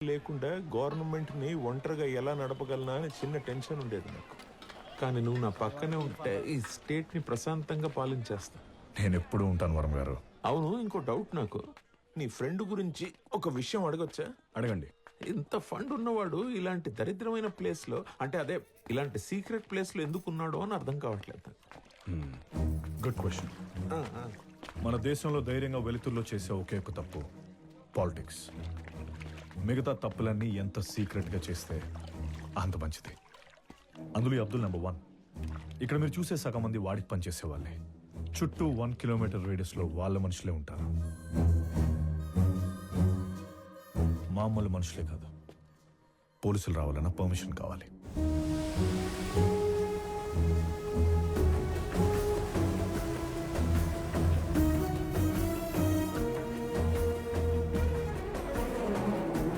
లేకుండా గవర్నమెంట్ని ఒంటరిగా ఎలా నడపగలనా అని చిన్న టెన్షన్ ఉండేది నాకు. కానీ నువ్వు నా పక్కనే ఉంటే ఈ స్టేట్ని ప్రశాంతంగా పాలించేస్తా. నేను ఎప్పుడు ఉంటాను వరం గారు. అవును, ఇంకో డౌట్ నాకు. నీ ఫ్రెండ్ గురించి ఒక విషయం అడగొచ్చా? అడగండి. ఇంత ఫండ్ ఉన్నవాడు ఇలాంటి దరిద్రమైన ప్లేస్ లో, అంటే అదే ఇలాంటి సీక్రెట్ ప్లేస్ లో ఎందుకు ఉన్నాడో అని అర్థం కావట్లేదు. Good question. మన దేశంలో ధైర్యంగా వెలుతురులో చేసే ఒకే ఒక తప్పు పాలిటిక్స్. మిగతా తప్పులన్నీ ఎంత సీక్రెట్ గా చేస్తే అంత మంచిది. అందులో ఈ అబ్దుల్ నెంబర్ 1. ఇక్కడ మీరు చూసే సగం మంది వాడికి పనిచేసే వాళ్ళే. చుట్టూ 1 కిలోమీటర్ రేడియస్ లో వాళ్ళ మనుషులే ఉంటారు. మామూలు మనుషులే కాదు, పోలీసులు రావాలన్నా పర్మిషన్ కావాలి.